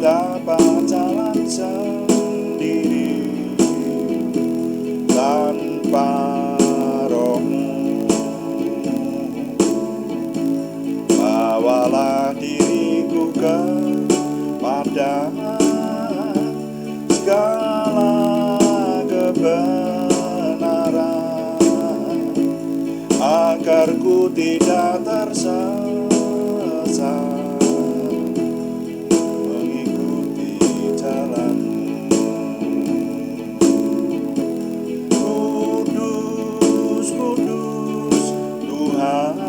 dapat jalan sendiri tanpa Roh-Mu. Bawalah diriku kepada segala kebenaran, agar ku tidak tersesat mengikuti jalan-Mu. Kudus, kudus Tuhan,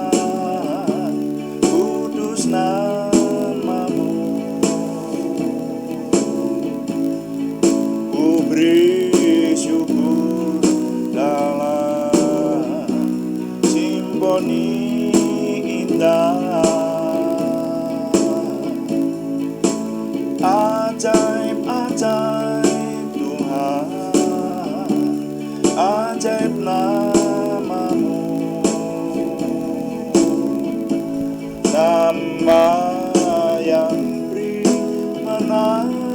kudus nama-Mu. Ku beri syukur dalam simfoni indah. Ajaib-ajaib Tuhan, ajaib nama-Mu. Nama yang beri menang,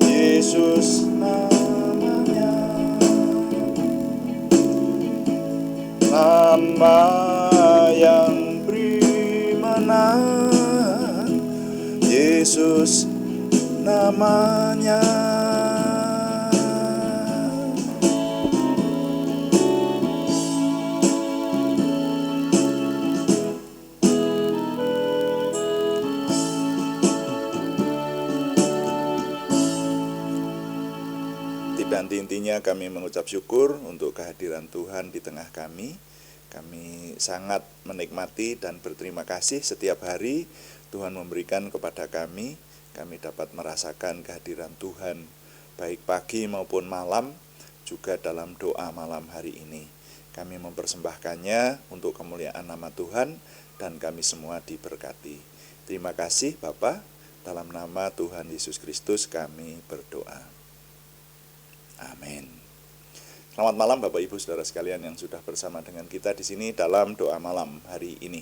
Yesus namanya. Nama yang beri menang, Yesus namanya. Tidak henti-hentinya kami mengucap syukur untuk kehadiran Tuhan di tengah kami. Kami sangat menikmati dan berterima kasih setiap hari Tuhan memberikan kepada kami. Kami dapat merasakan kehadiran Tuhan baik pagi maupun malam, juga dalam doa malam hari ini. Kami mempersembahkannya untuk kemuliaan nama Tuhan dan kami semua diberkati. Terima kasih Bapa, dalam nama Tuhan Yesus Kristus kami berdoa. Amin. Selamat malam Bapak Ibu Saudara sekalian yang sudah bersama dengan kita di sini dalam doa malam hari ini.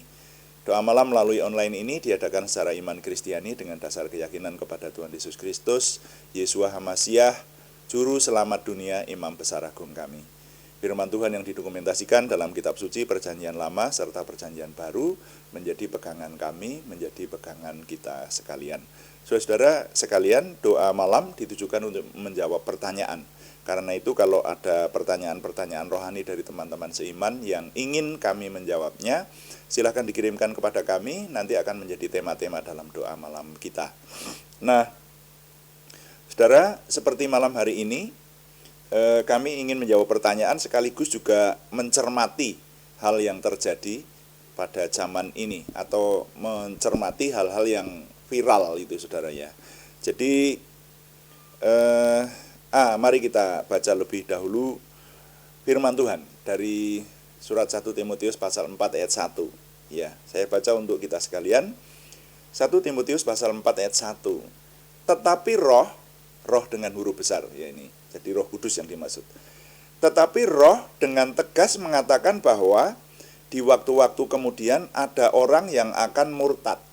Doa malam melalui online ini diadakan secara iman Kristiani dengan dasar keyakinan kepada Tuhan Yesus Kristus, Yeshua HaMasyiah, Juru Selamat dunia, Imam Besar Agung kami. Firman Tuhan yang didokumentasikan dalam kitab suci Perjanjian Lama serta Perjanjian Baru menjadi pegangan kami, menjadi pegangan kita sekalian. Saudara-saudara sekalian, doa malam ditujukan untuk menjawab pertanyaan. Karena itu kalau ada pertanyaan-pertanyaan rohani dari teman-teman seiman yang ingin kami menjawabnya, silahkan dikirimkan kepada kami, nanti akan menjadi tema-tema dalam doa malam kita. Nah, saudara, seperti malam hari ini, kami ingin menjawab pertanyaan sekaligus juga mencermati hal yang terjadi pada zaman ini, atau mencermati hal-hal yang viral itu saudara ya. Jadi, mari kita baca lebih dahulu firman Tuhan dari surat 1 Timotius pasal 4 ayat 1. Ya, saya baca untuk kita sekalian. 1 Timotius pasal 4 ayat 1. Tetapi roh dengan huruf besar ya ini. Jadi Roh Kudus yang dimaksud. Tetapi roh dengan tegas mengatakan bahwa di waktu-waktu kemudian ada orang yang akan murtad,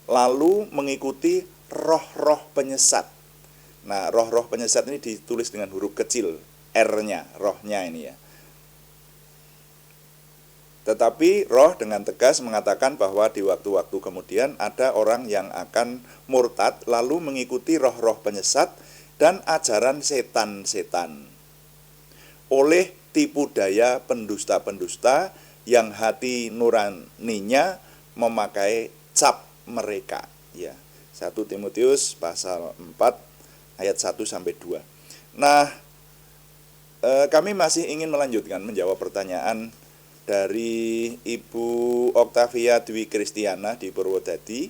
lalu mengikuti roh-roh penyesat. Nah, roh-roh penyesat ini ditulis dengan huruf kecil, R-nya, rohnya ini ya. Tetapi roh dengan tegas mengatakan bahwa di waktu-waktu kemudian ada orang yang akan murtad, lalu mengikuti roh-roh penyesat dan ajaran setan-setan, oleh tipu daya pendusta-pendusta yang hati nuraninya memakai cap mereka. Ya, 1 Timotius pasal 4 ayat 1-2. Nah, kami masih ingin melanjutkan menjawab pertanyaan dari Ibu Oktavia Dwi Kristiana di Purwodadi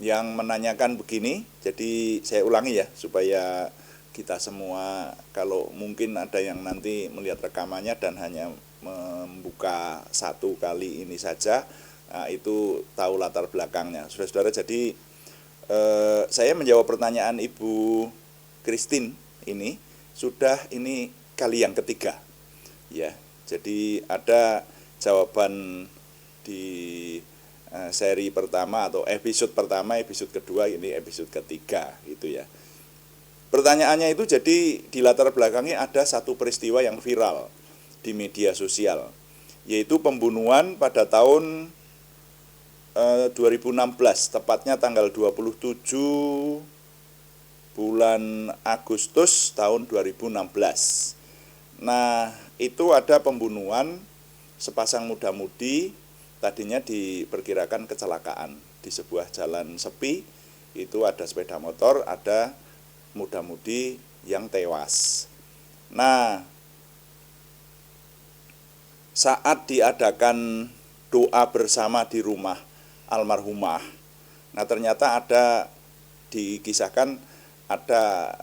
yang menanyakan begini. Jadi saya ulangi ya supaya kita semua, kalau mungkin ada yang nanti melihat rekamannya dan hanya membuka satu kali ini saja, nah, itu tahu latar belakangnya. Saudara-saudara, jadi saya menjawab pertanyaan Ibu Christine ini sudah ini kali yang ketiga ya. Jadi ada jawaban di seri pertama atau episode pertama, episode kedua, ini episode ketiga gitu ya. Pertanyaannya itu jadi di latar belakangnya ada satu peristiwa yang viral di media sosial, yaitu pembunuhan pada tahun 2016, tepatnya tanggal 27 bulan Agustus tahun 2016. Nah, itu ada pembunuhan sepasang muda-mudi, tadinya diperkirakan kecelakaan di sebuah jalan sepi, itu ada sepeda motor, ada muda-mudi yang tewas. Nah, saat diadakan doa bersama di rumah almarhumah, nah ternyata ada, dikisahkan ada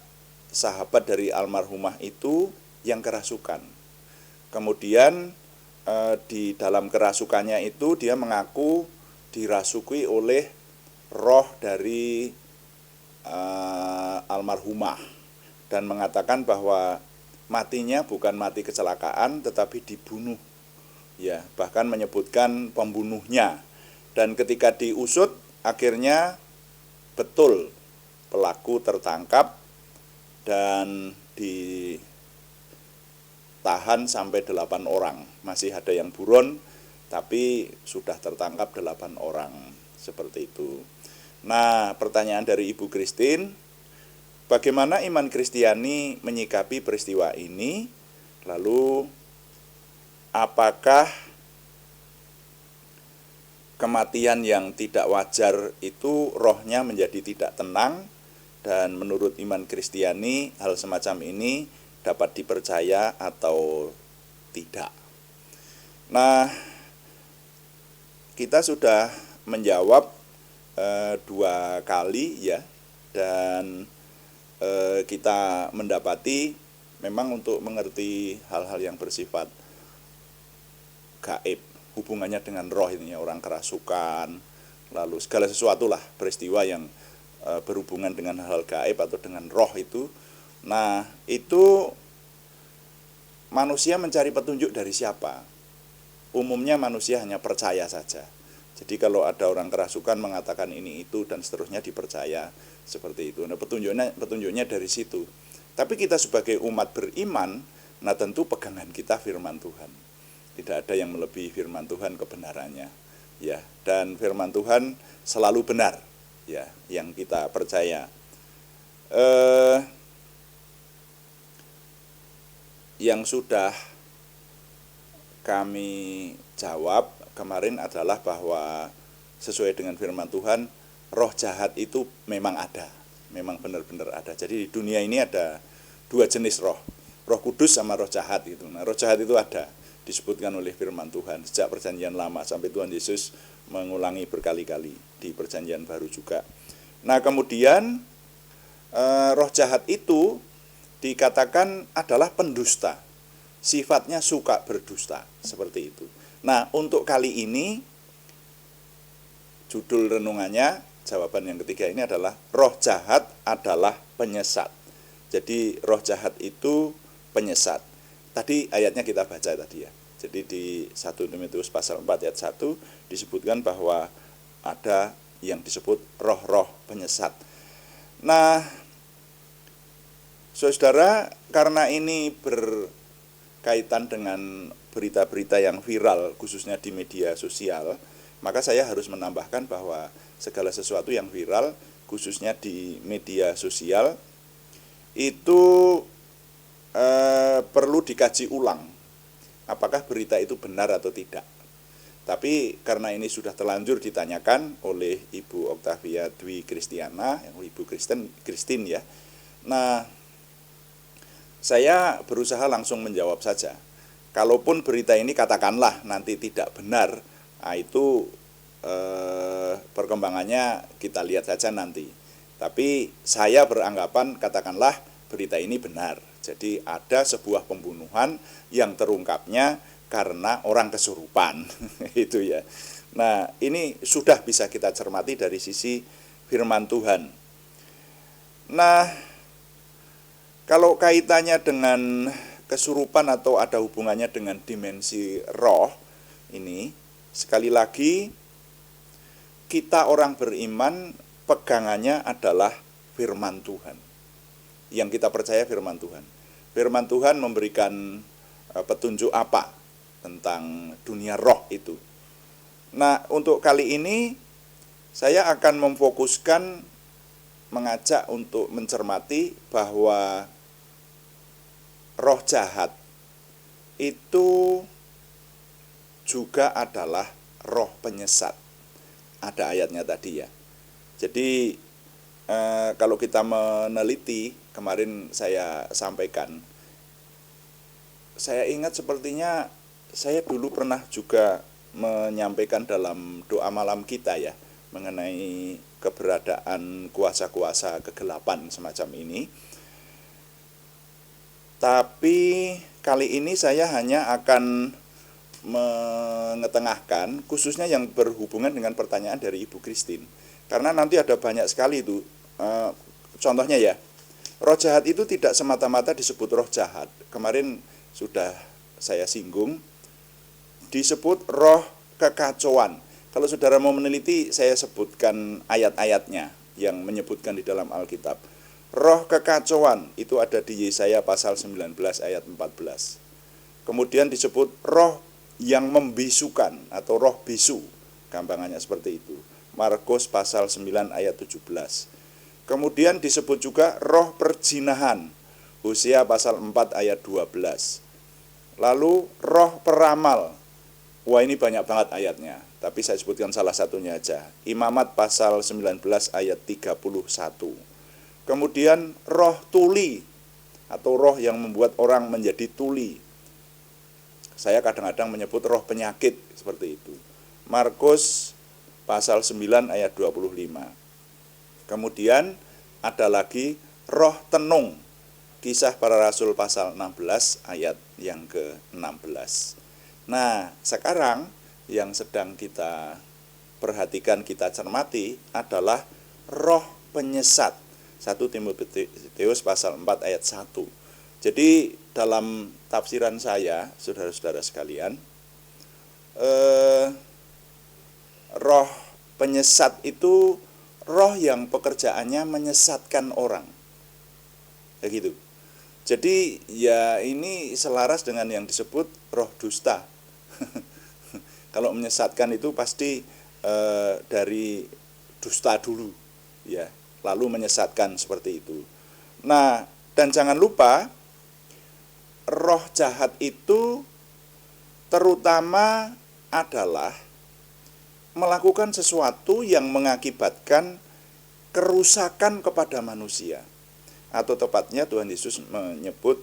sahabat dari almarhumah itu yang kerasukan. Kemudian di dalam kerasukannya itu dia mengaku dirasuki oleh roh dari almarhumah dan mengatakan bahwa matinya bukan mati kecelakaan tetapi dibunuh. Ya, bahkan menyebutkan pembunuhnya. Dan ketika diusut akhirnya betul pelaku tertangkap dan ditahan sampai 8 orang. Masih ada yang buron, tapi sudah tertangkap 8 orang. Seperti itu. Nah, pertanyaan dari Ibu Christine, bagaimana iman Kristiani menyikapi peristiwa ini? Lalu, apakah kematian yang tidak wajar itu rohnya menjadi tidak tenang? Dan menurut iman Kristiani, hal semacam ini dapat dipercaya atau tidak. Nah, kita sudah menjawab 2 kali ya, dan kita mendapati memang untuk mengerti hal-hal yang bersifat gaib, hubungannya dengan roh ini ya, orang kerasukan, lalu segala sesuatu lah peristiwa yang berhubungan dengan hal gaib atau dengan roh itu. Nah, itu manusia mencari petunjuk dari siapa? Umumnya manusia hanya percaya saja. Jadi kalau ada orang kerasukan mengatakan ini itu dan seterusnya dipercaya seperti itu. Nah, petunjuknya dari situ. Tapi kita sebagai umat beriman, nah tentu pegangan kita firman Tuhan. Tidak ada yang melebihi firman Tuhan kebenarannya. Ya, dan firman Tuhan selalu benar. Ya, yang kita percaya. Yang sudah kami jawab kemarin adalah bahwa sesuai dengan firman Tuhan, roh jahat itu memang ada, memang benar-benar ada. Jadi di dunia ini ada 2 jenis roh, roh kudus sama roh jahat itu. Nah, roh jahat itu ada, disebutkan oleh firman Tuhan sejak perjanjian lama sampai Tuhan Yesus mengulangi berkali-kali di perjanjian baru juga. Nah, kemudian roh jahat itu dikatakan adalah pendusta, sifatnya suka berdusta, seperti itu. Nah, untuk kali ini judul renungannya, jawaban yang ketiga ini adalah roh jahat adalah penyesat. Jadi roh jahat itu penyesat. Tadi ayatnya kita baca tadi ya. Jadi di 1 Timotius pasal 4 ayat 1 disebutkan bahwa ada yang disebut roh-roh penyesat. Nah, saudara, karena ini berkaitan dengan berita-berita yang viral khususnya di media sosial, maka saya harus menambahkan bahwa segala sesuatu yang viral khususnya di media sosial itu perlu dikaji ulang apakah berita itu benar atau tidak. Tapi karena ini sudah terlanjur ditanyakan oleh Ibu Octavia Dwi Kristiana, Ibu Christine ya. Nah, saya berusaha langsung menjawab saja. Kalaupun berita ini katakanlah nanti tidak benar, nah itu perkembangannya kita lihat saja nanti. Tapi saya beranggapan katakanlah berita ini benar. Jadi ada sebuah pembunuhan yang terungkapnya karena orang kesurupan. Itu ya. Nah, ini sudah bisa kita cermati dari sisi firman Tuhan. Nah, kalau kaitannya dengan kesurupan atau ada hubungannya dengan dimensi roh ini, sekali lagi kita orang beriman pegangannya adalah firman Tuhan. Yang kita percaya firman Tuhan. Firman Tuhan memberikan petunjuk apa tentang dunia roh itu. Nah, untuk kali ini saya akan memfokuskan mengajak untuk mencermati bahwa roh jahat itu juga adalah roh penyesat. Ada ayatnya tadi ya. Jadi kalau kita meneliti, kemarin saya sampaikan, saya ingat sepertinya saya dulu pernah juga menyampaikan dalam doa malam kita ya, mengenai keberadaan kuasa-kuasa kegelapan semacam ini. Tapi kali ini saya hanya akan mengetengahkan khususnya yang berhubungan dengan pertanyaan dari Ibu Christine. Karena nanti ada banyak sekali itu, contohnya ya, roh jahat itu tidak semata-mata disebut roh jahat. Kemarin sudah saya singgung, disebut roh kekacauan. Kalau saudara mau meneliti, saya sebutkan ayat-ayatnya yang menyebutkan di dalam Alkitab. Roh kekacauan itu ada di Yesaya pasal 19 ayat 14. Kemudian disebut roh yang membisukan atau roh bisu, gampangannya seperti itu. Markus pasal 9 ayat 17. Kemudian disebut juga roh perjinahan, Hosea pasal 4 ayat 12. Lalu roh peramal, wah ini banyak banget ayatnya, tapi saya sebutkan salah satunya aja. Imamat pasal 19 ayat 31. Kemudian roh tuli atau roh yang membuat orang menjadi tuli. Saya kadang-kadang menyebut roh penyakit seperti itu. Markus pasal 9 ayat 25. Kemudian ada lagi roh tenung. Kisah para Rasul pasal 16 ayat yang ke-16. Nah, sekarang yang sedang kita perhatikan, kita cermati adalah roh penyesat. 1 Timotius pasal 4 ayat 1. Jadi dalam tafsiran saya, saudara-saudara sekalian, roh penyesat itu roh yang pekerjaannya menyesatkan orang. Kayak gitu. Jadi ya ini selaras dengan yang disebut roh dusta. Kalau menyesatkan itu pasti dari dusta dulu, ya, lalu menyesatkan seperti itu. Nah, dan jangan lupa roh jahat itu terutama adalah melakukan sesuatu yang mengakibatkan kerusakan kepada manusia. Atau tepatnya Tuhan Yesus menyebut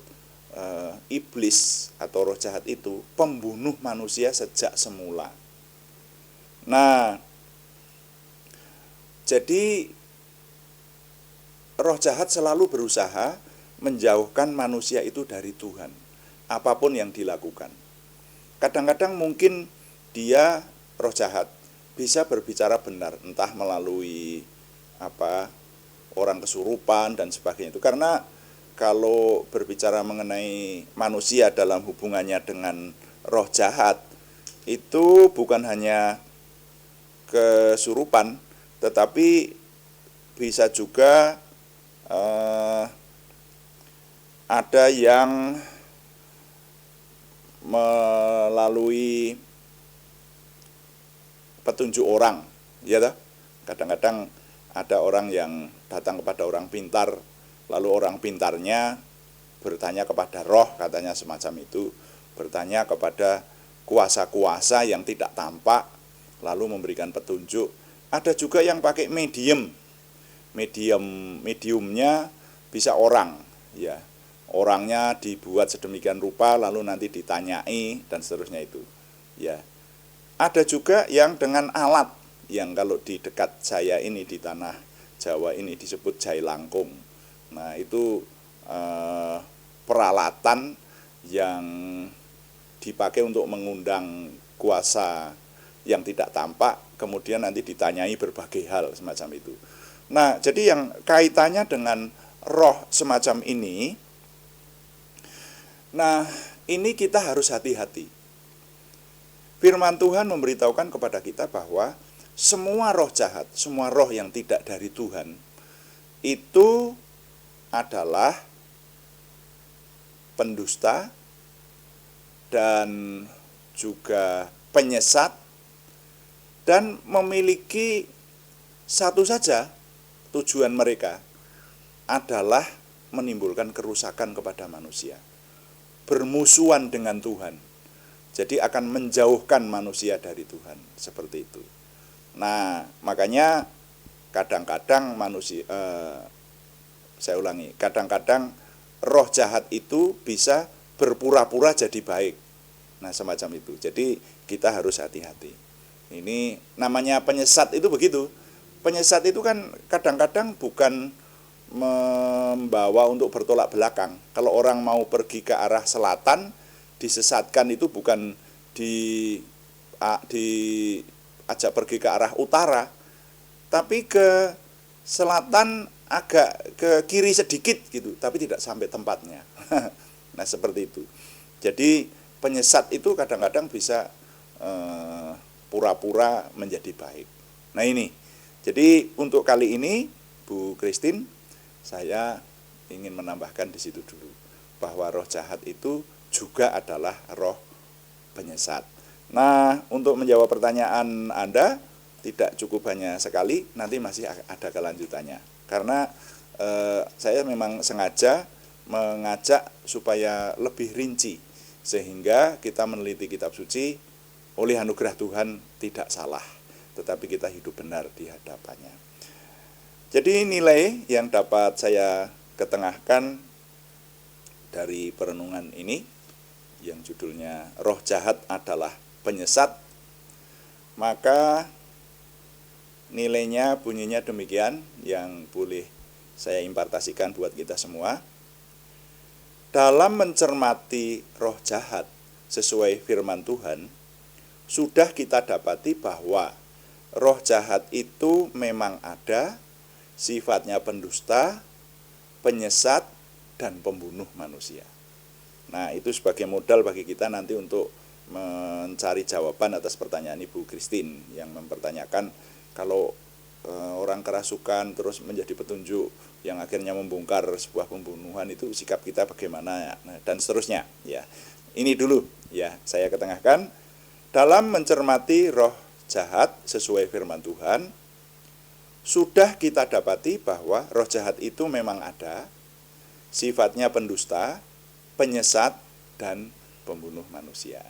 iblis atau roh jahat itu pembunuh manusia sejak semula. Nah, jadi roh jahat selalu berusaha menjauhkan manusia itu dari Tuhan, apapun yang dilakukan. Kadang-kadang mungkin dia, roh jahat, bisa berbicara benar, entah melalui orang kesurupan dan sebagainya itu. Karena kalau berbicara mengenai manusia dalam hubungannya dengan roh jahat, itu bukan hanya kesurupan, tetapi bisa juga ada yang melalui petunjuk orang, ya toh? Kadang-kadang ada orang yang datang kepada orang pintar, lalu orang pintarnya bertanya kepada roh, katanya semacam itu, bertanya kepada kuasa-kuasa yang tidak tampak, lalu memberikan petunjuk. Ada juga yang pakai mediumnya bisa orang, ya, orangnya dibuat sedemikian rupa, lalu nanti ditanyai dan seterusnya itu, ya. Ada juga yang dengan alat, yang kalau di dekat saya ini di tanah Jawa ini disebut jailangkung. Nah itu peralatan yang dipakai untuk mengundang kuasa yang tidak tampak, kemudian nanti ditanyai berbagai hal semacam itu. Nah, jadi yang kaitannya dengan roh semacam ini, nah ini kita harus hati-hati. Firman Tuhan memberitahukan kepada kita bahwa semua roh jahat, semua roh yang tidak dari Tuhan itu adalah pendusta dan juga penyesat, dan memiliki satu saja tujuan mereka adalah menimbulkan kerusakan kepada manusia, bermusuhan dengan Tuhan. Jadi akan menjauhkan manusia dari Tuhan, seperti itu. Nah, makanya kadang-kadang saya ulangi, kadang-kadang roh jahat itu bisa berpura-pura jadi baik. Nah, semacam itu. Jadi kita harus hati-hati. Ini namanya penyesat itu begitu. Penyesat itu kan kadang-kadang bukan membawa untuk bertolak belakang. Kalau orang mau pergi ke arah selatan, disesatkan itu bukan diajak pergi ke arah utara, tapi ke selatan agak ke kiri sedikit gitu, tapi tidak sampai tempatnya. Nah, seperti itu. Jadi penyesat itu kadang-kadang bisa pura-pura menjadi baik. Nah, ini. Jadi untuk kali ini Bu Christine, saya ingin menambahkan di situ dulu bahwa roh jahat itu juga adalah roh penyesat. Nah, untuk menjawab pertanyaan Anda, tidak cukup banyak sekali, nanti masih ada kelanjutannya. Karena saya memang sengaja mengajak supaya lebih rinci, sehingga kita meneliti kitab suci oleh anugerah Tuhan tidak salah, tetapi kita hidup benar di hadapannya. Jadi nilai yang dapat saya ketengahkan dari perenungan ini, yang judulnya roh jahat adalah penyesat, maka nilainya bunyinya demikian yang boleh saya impartasikan buat kita semua. Dalam mencermati roh jahat sesuai firman Tuhan, sudah kita dapati bahwa roh jahat itu memang ada, sifatnya pendusta, penyesat, dan pembunuh manusia. Nah, itu sebagai modal bagi kita nanti untuk mencari jawaban atas pertanyaan Ibu Christine yang mempertanyakan kalau orang kerasukan terus menjadi petunjuk yang akhirnya membongkar sebuah pembunuhan, itu sikap kita bagaimana, dan seterusnya. Ya, ini dulu ya saya ketengahkan. Dalam mencermati roh jahat sesuai firman Tuhan, sudah kita dapati bahwa roh jahat itu memang ada, sifatnya pendusta, penyesat, dan pembunuh manusia.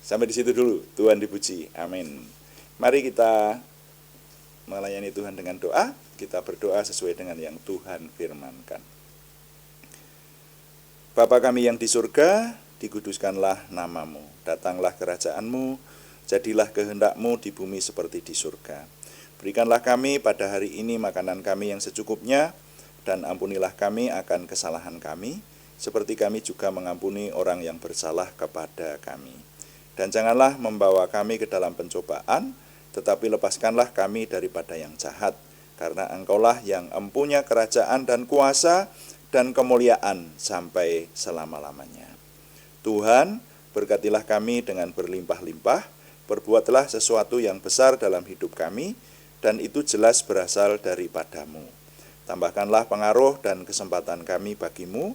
Sampai di situ dulu. Tuhan dipuji. Amin. Mari kita melayani Tuhan dengan doa. Kita berdoa sesuai dengan yang Tuhan firmankan. Bapa kami yang di surga, dikuduskanlah namamu. Datanglah kerajaanmu, jadilah kehendakmu di bumi seperti di surga. Berikanlah kami pada hari ini makanan kami yang secukupnya, dan ampunilah kami akan kesalahan kami, seperti kami juga mengampuni orang yang bersalah kepada kami. Dan janganlah membawa kami ke dalam pencobaan, tetapi lepaskanlah kami daripada yang jahat, karena Engkaulah yang empunya kerajaan dan kuasa dan kemuliaan sampai selama-lamanya. Tuhan, berkatilah kami dengan berlimpah-limpah, berbuatlah sesuatu yang besar dalam hidup kami, dan itu jelas berasal daripadamu. Tambahkanlah pengaruh dan kesempatan kami bagimu,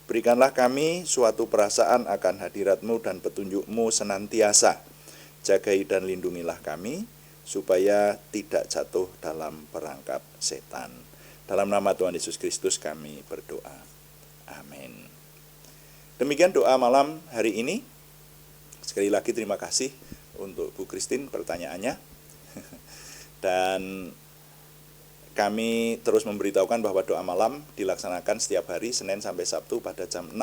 berikanlah kami suatu perasaan akan hadiratmu dan petunjukmu senantiasa. Jagai dan lindungilah kami, supaya tidak jatuh dalam perangkap setan. Dalam nama Tuhan Yesus Kristus kami berdoa. Amin. Demikian doa malam hari ini. Sekali lagi terima kasih untuk Bu Christine pertanyaannya. Dan kami terus memberitahukan bahwa doa malam dilaksanakan setiap hari Senin sampai Sabtu pada jam 6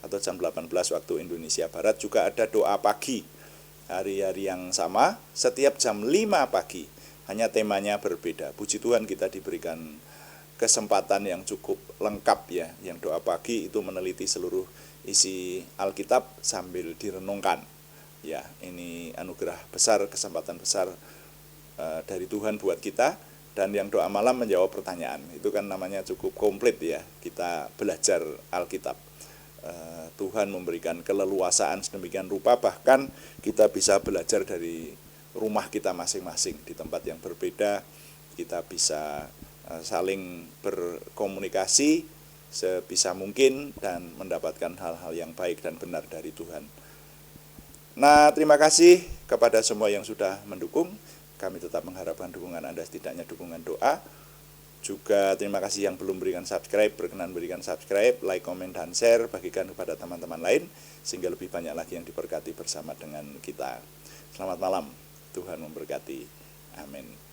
atau jam 18 waktu Indonesia Barat. Juga ada doa pagi hari-hari yang sama setiap jam 5 pagi. Hanya temanya berbeda. Puji Tuhan kita diberikan kesempatan yang cukup lengkap ya. Yang doa pagi itu meneliti seluruh isi Alkitab sambil direnungkan. Ya, ini anugerah besar, kesempatan besar dari Tuhan buat kita. Dan yang doa malam menjawab pertanyaan, itu kan namanya cukup komplit ya, kita belajar Alkitab. Tuhan memberikan keleluasaan sedemikian rupa, bahkan kita bisa belajar dari rumah kita masing-masing, di tempat yang berbeda kita bisa saling berkomunikasi sebisa mungkin dan mendapatkan hal-hal yang baik dan benar dari Tuhan. Nah, terima kasih kepada semua yang sudah mendukung. Kami tetap mengharapkan dukungan Anda, setidaknya dukungan doa. Juga terima kasih yang belum berikan subscribe, berkenan berikan subscribe, like, komen, dan share, bagikan kepada teman-teman lain, sehingga lebih banyak lagi yang diberkati bersama dengan kita. Selamat malam, Tuhan memberkati. Amin.